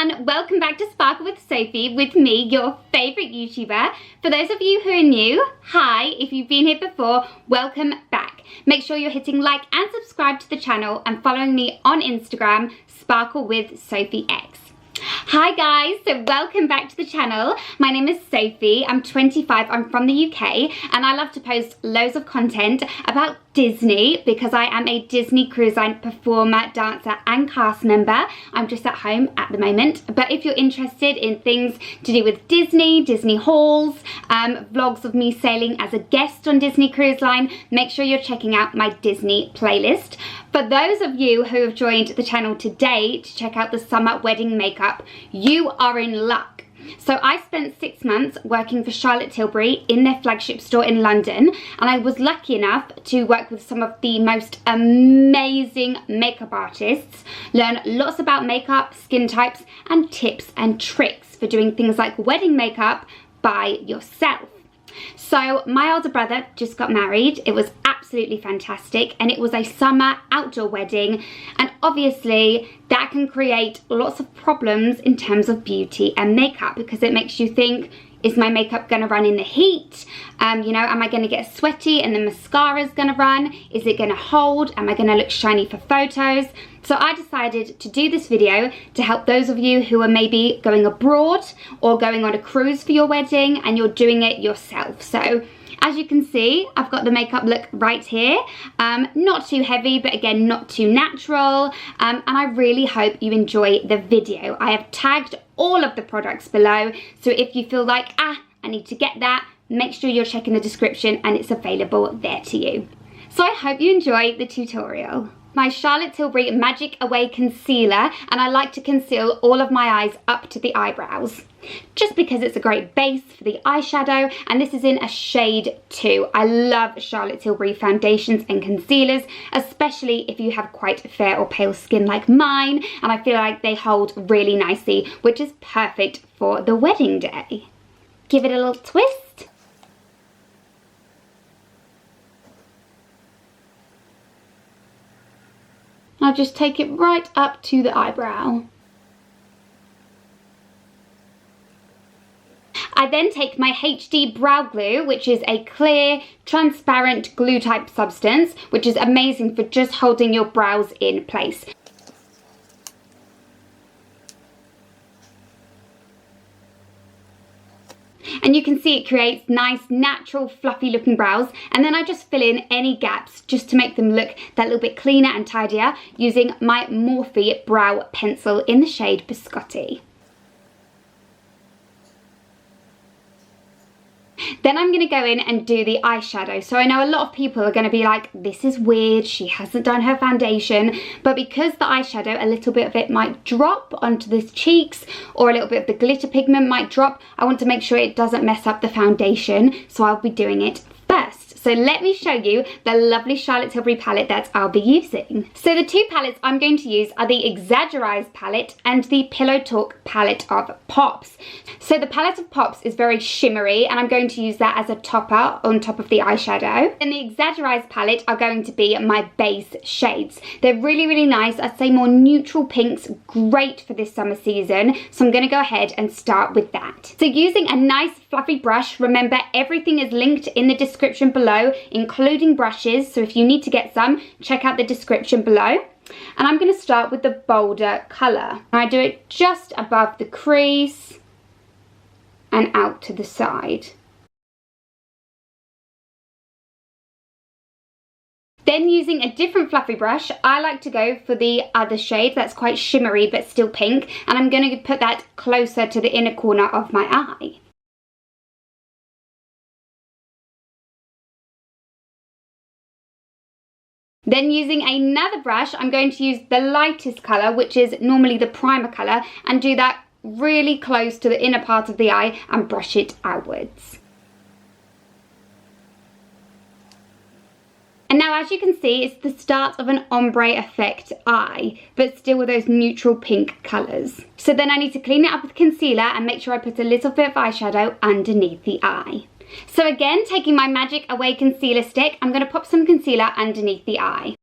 everyone, welcome back to Sparkle with Sophie with me, your favourite YouTuber. For those of you who are new, hi. If you've been here before, welcome back. Make sure you're hitting like and subscribe to the channel and following me on Instagram, Sparkle with Sophie X. Hi guys, so welcome back to the channel. My name is Sophie, I'm 25, I'm from the UK, and I love to post loads of content about Disney because I am a Disney Cruise Line performer, dancer and cast member. I'm just at home at the moment, but if you're interested in things to do with Disney, Disney hauls, vlogs of me sailing as a guest on Disney Cruise Line, make sure you're checking out my Disney playlist. For those of you who have joined the channel today to check out the summer wedding makeup, you are in luck. So I spent 6 months working for Charlotte Tilbury in their flagship store in London, and I was lucky enough to work with some of the most amazing makeup artists, learn lots about makeup, skin types and tips and tricks for doing things like wedding makeup by yourself. So my older brother just got married. It was absolutely fantastic, and it was a summer outdoor wedding, and obviously that can create lots of problems in terms of beauty and makeup because it makes you think, is my makeup going to run in the heat? You know, am I going to get sweaty and the mascara is going to run? Is it going to hold? Am I going to look shiny for photos? So I decided to do this video to help those of you who are maybe going abroad or going on a cruise for your wedding and you're doing it yourself. So as you can see, I've got the makeup look right here. Not too heavy, but again, not too natural. And I really hope you enjoy the video. I have tagged all of the products below. So if you feel like, I need to get that, make sure you're checking the description and it's available there to you. So I hope you enjoy the tutorial. My Charlotte Tilbury Magic Away Concealer, and I like to conceal all of my eyes up to the eyebrows just because it's a great base for the eyeshadow, and this is in a shade 2. I love Charlotte Tilbury foundations and concealers, especially if you have quite fair or pale skin like mine, and I feel like they hold really nicely, which is perfect for the wedding day. Give it a little twist. I'll just take it right up to the eyebrow. I then take my HD brow glue, which is a clear, transparent glue type substance, which is amazing for just holding your brows in place. And you can see it creates nice, natural, fluffy looking brows. And then I just fill in any gaps just to make them look that little bit cleaner and tidier using my Morphe brow pencil in the shade Biscotti. Then I'm going to go in and do the eyeshadow. So I know a lot of people are going to be like, this is weird, she hasn't done her foundation. But because the eyeshadow, a little bit of it might drop onto the cheeks or a little bit of the glitter pigment might drop, I want to make sure it doesn't mess up the foundation. So I'll be doing it first. So let me show you the lovely Charlotte Tilbury palette that I'll be using. So the two palettes I'm going to use are the Exaggereyes palette and the Pillow Talk palette of Pops. So the palette of Pops is very shimmery, and I'm going to use that as a topper on top of the eyeshadow. And the Exaggereyes palette are going to be my base shades. They're really, really nice. I'd say more neutral pinks, great for this summer season. So I'm going to go ahead and start with that. So using a nice fluffy brush, remember everything is linked in the description below, including brushes, so if you need to get some, check out the description below. And I'm going to start with the bolder colour. I do it just above the crease and out to the side. Then using a different fluffy brush, I like to go for the other shade that's quite shimmery but still pink, and I'm going to put that closer to the inner corner of my eye. Then using another brush, I'm going to use the lightest colour, which is normally the primer colour, and do that really close to the inner part of the eye and brush it outwards. And now as you can see, it's the start of an ombre effect eye, but still with those neutral pink colours. So then I need to clean it up with concealer and make sure I put a little bit of eyeshadow underneath the eye. So again, taking my Magic Away concealer stick, I'm going to pop some concealer underneath the eye.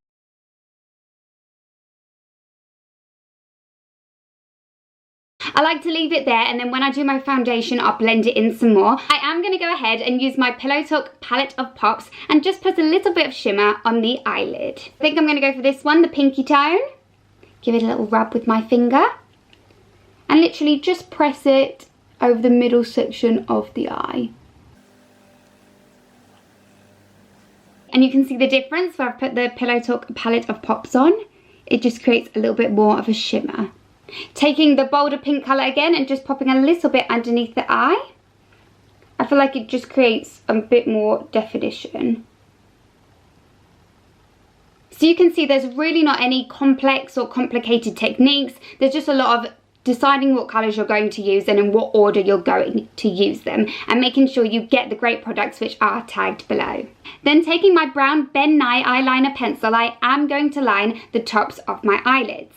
I like to leave it there, and then when I do my foundation, I'll blend it in some more. I am going to go ahead and use my Pillow Talk palette of pops and just put a little bit of shimmer on the eyelid. I think I'm going to go for this one, the pinky tone. Give it a little rub with my finger. And literally just press it over the middle section of the eye. And you can see the difference where I've put the Pillow Talk palette of pops on. It just creates a little bit more of a shimmer. Taking the bolder pink colour again and just popping a little bit underneath the eye. I feel like it just creates a bit more definition. So you can see there's really not any complex or complicated techniques. There's just a lot of deciding what colours you're going to use and in what order you're going to use them, and making sure you get the great products which are tagged below. Then taking my brown Ben Nye eyeliner pencil, I am going to line the tops of my eyelids.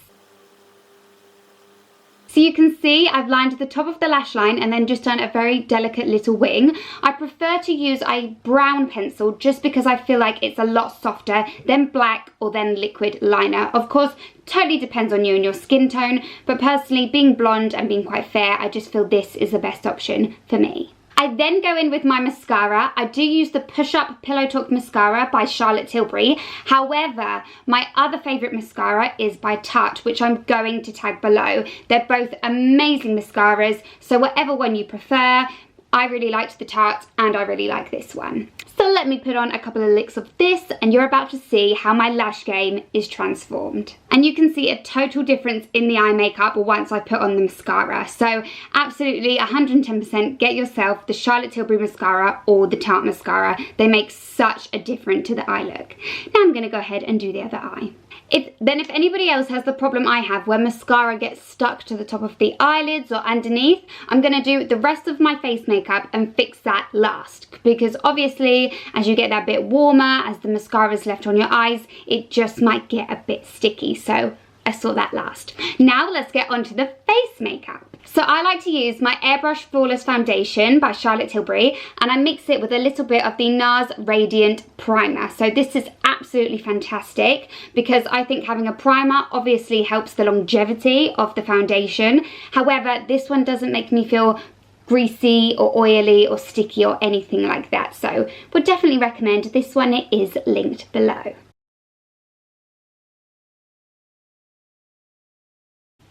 So you can see I've lined the top of the lash line and then just done a very delicate little wing. I prefer to use a brown pencil just because I feel like it's a lot softer than black or then liquid liner. Of course, totally depends on you and your skin tone, but personally, being blonde and being quite fair, I just feel this is the best option for me. I then go in with my mascara. I do use the Push Up Pillow Talk Mascara by Charlotte Tilbury. However, my other favourite mascara is by Tarte, which I'm going to tag below. They're both amazing mascaras, so whatever one you prefer. I really liked the Tarte and I really like this one. So let me put on a couple of licks of this and you're about to see how my lash game is transformed. And you can see a total difference in the eye makeup once I put on the mascara. So absolutely 110% get yourself the Charlotte Tilbury mascara or the Tarte mascara. They make such a difference to the eye look. Now I'm going to go ahead and do the other eye. If anybody else has the problem I have where mascara gets stuck to the top of the eyelids or underneath, I'm going to do the rest of my face makeup and fix that last. Because obviously, as you get that bit warmer, as the mascara is left on your eyes, it just might get a bit sticky. So I saw that last. Now let's get on to the face makeup. So I like to use my Airbrush Flawless Foundation by Charlotte Tilbury, and I mix it with a little bit of the NARS Radiant Primer. So this is absolutely fantastic because I think having a primer obviously helps the longevity of the foundation. However, this one doesn't make me feel greasy or oily or sticky or anything like that. So would definitely recommend this one. It is linked below.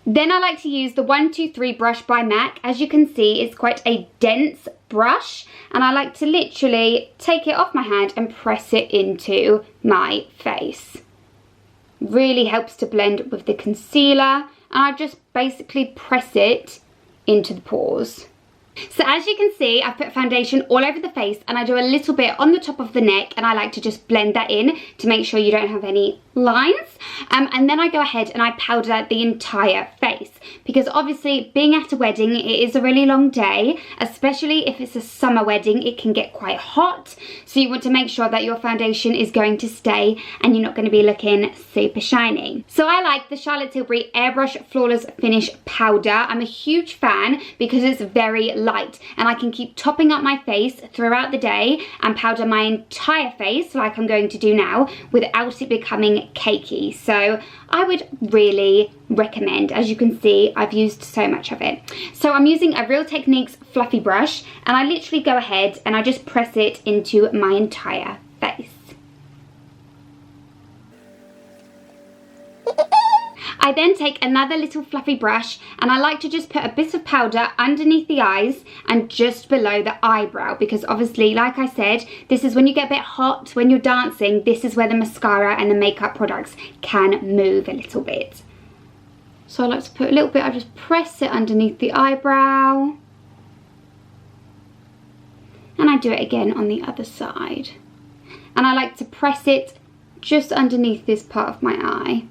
Then I like to use the 123 brush by MAC. As you can see, it's quite a dense brush, and I like to literally take it off my hand and press it into my face. Really helps to blend with the concealer, and I just basically press it into the pores. So as you can see, I've put foundation all over the face and I do a little bit on the top of the neck, and I like to just blend that in to make sure you don't have any lines. And then I go ahead and I powder the entire face because obviously being at a wedding, it is a really long day, especially if it's a summer wedding, it can get quite hot. So you want to make sure that your foundation is going to stay and you're not going to be looking super shiny. So I like the Charlotte Tilbury Airbrush Flawless Finish Powder. I'm a huge fan because it's very light and I can keep topping up my face throughout the day and powder my entire face like I'm going to do now without it becoming cakey. So I would really recommend. As you can see, I've used so much of it. So I'm using a Real Techniques fluffy brush and I literally go ahead and I just press it into my entire face. I then take another little fluffy brush and I like to just put a bit of powder underneath the eyes and just below the eyebrow, because obviously, like I said, this is when you get a bit hot, when you're dancing, this is where the mascara and the makeup products can move a little bit. So I like to put a little bit, I just press it underneath the eyebrow. And I do it again on the other side. And I like to press it just underneath this part of my eye.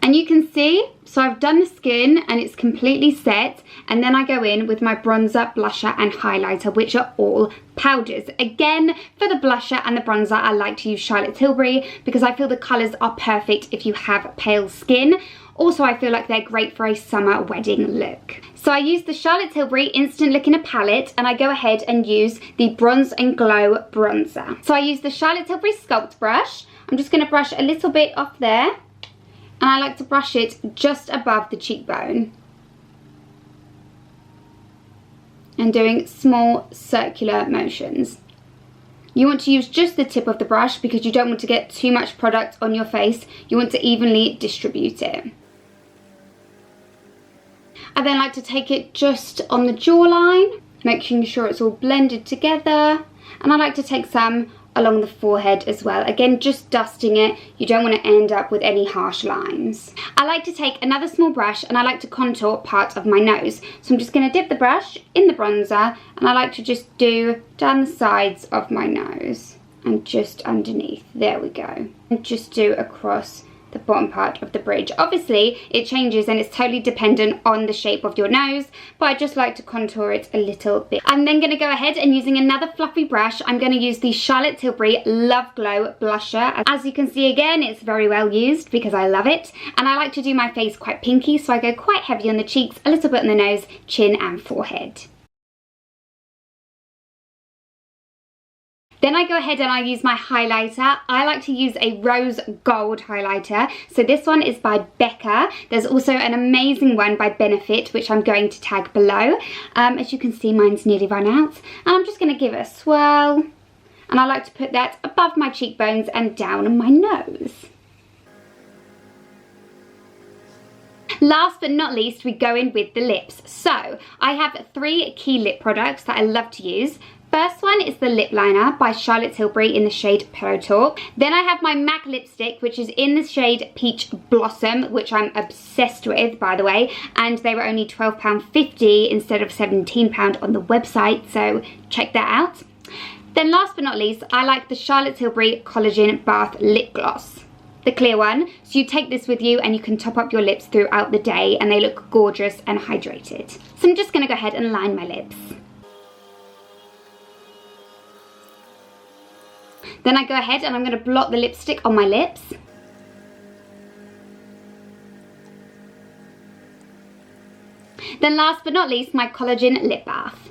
And you can see, so I've done the skin and it's completely set, and then I go in with my bronzer, blusher and highlighter, which are all powders. Again, for the blusher and the bronzer, I like to use Charlotte Tilbury because I feel the colours are perfect if you have pale skin. Also, I feel like they're great for a summer wedding look. So I use the Charlotte Tilbury Instant Look in a palette and I go ahead and use the Bronze and Glow bronzer. So I use the Charlotte Tilbury Sculpt brush. I'm just going to brush a little bit off there. And I like to brush it just above the cheekbone. and doing small circular motions. You want to use just the tip of the brush because you don't want to get too much product on your face. You want to evenly distribute it. I then like to take it just on the jawline, making sure it's all blended together. And I like to take some along the forehead as well. Again, just dusting it. You don't want to end up with any harsh lines. I like to take another small brush and I like to contour part of my nose. So I'm just going to dip the brush in the bronzer and I like to just do down the sides of my nose and just underneath. There we go. And just do across the bottom part of the bridge. Obviously it changes and it's totally dependent on the shape of your nose, but I just like to contour it a little bit. I'm then going to go ahead and using another fluffy brush, I'm going to use the Charlotte Tilbury Love Glow blusher. As you can see, again, it's very well used because I love it, and I like to do my face quite pinky, so I go quite heavy on the cheeks, a little bit on the nose, chin and forehead. Then I go ahead and I use my highlighter. I like to use a rose gold highlighter. So this one is by Becca. There's also an amazing one by Benefit, which I'm going to tag below. As you can see, mine's nearly run out. And I'm just going to give it a swirl. And I like to put that above my cheekbones and down on my nose. Last but not least, we go in with the lips. So I have 3 key lip products that I love to use. First one is the lip liner by Charlotte Tilbury in the shade Pillow Talk. Then I have my MAC lipstick, which is in the shade Peach Blossom, which I'm obsessed with, by the way. And they were only £12.50 instead of £17 on the website, so check that out. Then last but not least, I like the Charlotte Tilbury Collagen Bath Lip Gloss. The clear one. So you take this with you and you can top up your lips throughout the day and they look gorgeous and hydrated. So I'm just going to go ahead and line my lips. Then I go ahead and I'm going to blot the lipstick on my lips. Then last but not least, my Collagen Lip Bath.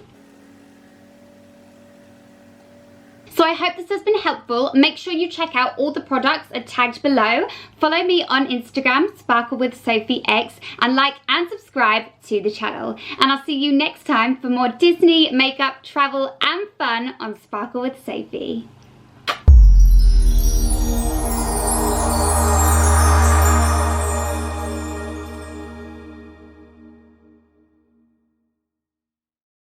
So I hope this has been helpful. Make sure you check out all the products are tagged below. Follow me on Instagram, SparkleWithSophieX, and like and subscribe to the channel. And I'll see you next time for more Disney, makeup, travel and fun on Sparkle with Sophie.